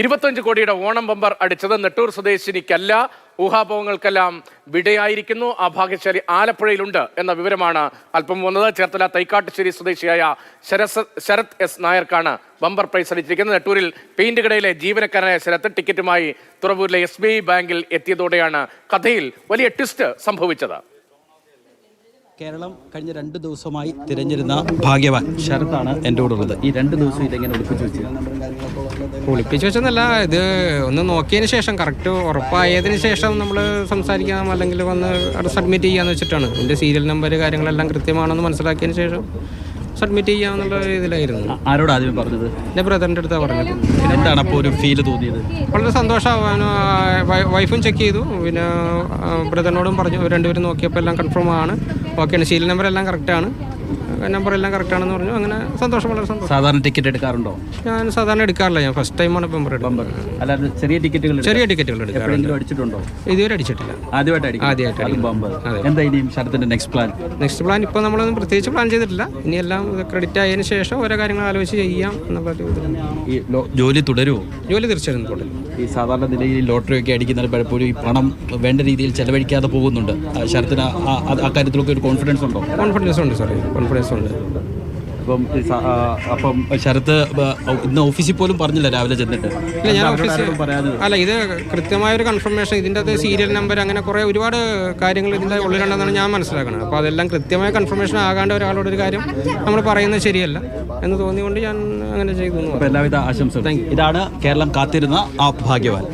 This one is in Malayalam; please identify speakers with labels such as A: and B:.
A: 25 കോടിയുടെ ഓണം ബമ്പർ അടിച്ചത് നെട്ടൂർ സ്വദേശിനിക്കല്ല, ഊഹാപോഹങ്ങൾക്കെല്ലാം വിടയായിരിക്കുന്നു. ആ ഭാഗ്യശാലി ആലപ്പുഴയിലുണ്ട് എന്ന വിവരമാണ് അല്പം വന്നത്. ചേർത്തല തൈക്കാട്ടുശ്ശേരി സ്വദേശിയായ ശരത് എസ് നായർക്കാണ് ബമ്പർ പ്രൈസ് അടിച്ചിരിക്കുന്നത്. നെട്ടൂരിൽ പെയിന്റ് കടയിലെ ജീവനക്കാരനായ ശരത് ടിക്കറ്റുമായി തുറവൂരിലെ SBI ബാങ്കിൽ എത്തിയതോടെയാണ് കഥയിൽ വലിയ ട്വിസ്റ്റ് സംഭവിച്ചത്.
B: കേരളം കഴിഞ്ഞ 2 ദിവസമായി തിരഞ്ഞിരുന്ന ഭാഗ്യവാൻ ശരത്താണ് എൻ്റെ കൂടെ ഉള്ളത്. ഈ 2 ദിവസം ഇതെങ്ങനെ
C: ഒളിപ്പിച്ചു വെച്ചെന്നല്ല, ഇത് ഒന്ന് നോക്കിയതിന് ശേഷം കറക്റ്റ് ഉറപ്പായതിന് ശേഷം നമ്മൾ സംസാരിക്കാം, അല്ലെങ്കിൽ വന്ന് അവിടെ സബ്മിറ്റ് ചെയ്യാന്ന് വെച്ചിട്ടാണ്. എൻ്റെ സീരിയൽ നമ്പർ കാര്യങ്ങളെല്ലാം കൃത്യമാണെന്ന് മനസ്സിലാക്കിയതിന് ശേഷം സബ്മിറ്റ് ചെയ്യാന്നുള്ള ഇതിലായിരുന്നു.
B: ആരോട് ആദ്യം പറഞ്ഞത്?
C: എൻ്റെ ബ്രദറിൻ്റെ അടുത്താണ് പറഞ്ഞത്.
B: എന്താണ് അപ്പോൾ ഒരു ഫീൽ തോന്നിയത്?
C: വളരെ സന്തോഷമാവാൻ. വൈഫും ചെക്ക് ചെയ്തു, പിന്നെ ബ്രദറിനോടും പറഞ്ഞു. രണ്ടുപേരും നോക്കിയപ്പോൾ എല്ലാം കൺഫേം ആണ്, ഓക്കെയാണ്, സീരിയൽ നമ്പർ എല്ലാം കറക്റ്റാണ്, നമ്പർ എല്ലാം കറക്റ്റാണെന്ന് പറഞ്ഞു. അങ്ങനെ സന്തോഷം, വളരെ സന്തോഷം.
B: സാധാരണ ടിക്കറ്റ് എടുക്കാറുണ്ടോ?
C: ഞാൻ സാധാരണ എടുക്കാറില്ല, ഞാൻ ഫസ്റ്റ് ടൈമാണ് ബമ്പർ എടുക്കുന്നത്.
B: അല്ലാതെ ചെറിയ ടിക്കറ്റുകൾ
C: എടുക്കാറുണ്ട്.
B: അടിച്ചിട്ടുണ്ടോ?
C: ഇതുവരെ അടിച്ചിട്ടില്ല,
B: ആദ്യമായിട്ട്. എന്താ ഇനിയും ശരത്തിന്റെ നെക്സ്റ്റ് പ്ലാൻ?
C: ഇപ്പോൾ നമ്മളൊന്നും പ്രത്യേകിച്ച് പ്ലാൻ ചെയ്തിട്ടില്ല. ഇനിയെല്ലാം ക്രെഡിറ്റ് ആയതിനു ശേഷം ഓരോ കാര്യങ്ങൾ ആലോചിച്ച് ചെയ്യാം എന്നുള്ള
B: ഈ ജോലി തുടരുമോ?
C: ജോലി തീർച്ചയായും തുടരും.
B: ഈ സാധാരണ നിലയിൽ ലോട്ടറി ഒക്കെ അടിക്കുന്നതിന് പലപ്പോഴും ഈ പണം വേണ്ട രീതിയിൽ ചെലവഴിക്കാതെ പോകുന്നുണ്ട്. ശരത്തിന് അക്കാര്യത്തിലൊക്കെ ഒരു കോൺഫിഡൻസ് ഉണ്ടോ?
C: കോൺഫിഡൻസ് ഉണ്ട് സാറേ, കോൺഫിഡൻസ് ഉണ്ട്.
B: അപ്പം ശരത്ത് ഇന്ന് ഓഫീസിൽ പോലും പറഞ്ഞില്ല രാവിലെ ചെന്നിട്ട്?
C: ഇല്ല, ഞാൻ ഓഫീസിൽ അല്ല, ഇത് കൃത്യമായൊരു കൺഫർമേഷൻ, ഇതിൻ്റെ അത് സീരിയൽ നമ്പർ, അങ്ങനെ കുറേ ഒരുപാട് കാര്യങ്ങൾ ഇതിൻ്റെ ഉള്ളിലുണ്ടെന്നാണ് ഞാൻ മനസ്സിലാക്കുന്നത്. അപ്പോൾ അതെല്ലാം കൃത്യമായ കൺഫർമേഷൻ ആകാണ്ട് ഒരാളോട് ഒരു കാര്യം നമ്മൾ പറയുന്നത് ശരിയല്ല എന്ന് തോന്നിയുകൊണ്ട് ഞാൻ അങ്ങനെ ചെയ്തു.
B: എല്ലാവിധ ആശംസകളും. ഇതാണ് കേരളം കാത്തിരുന്ന ആ ഭാഗ്യവാൻ.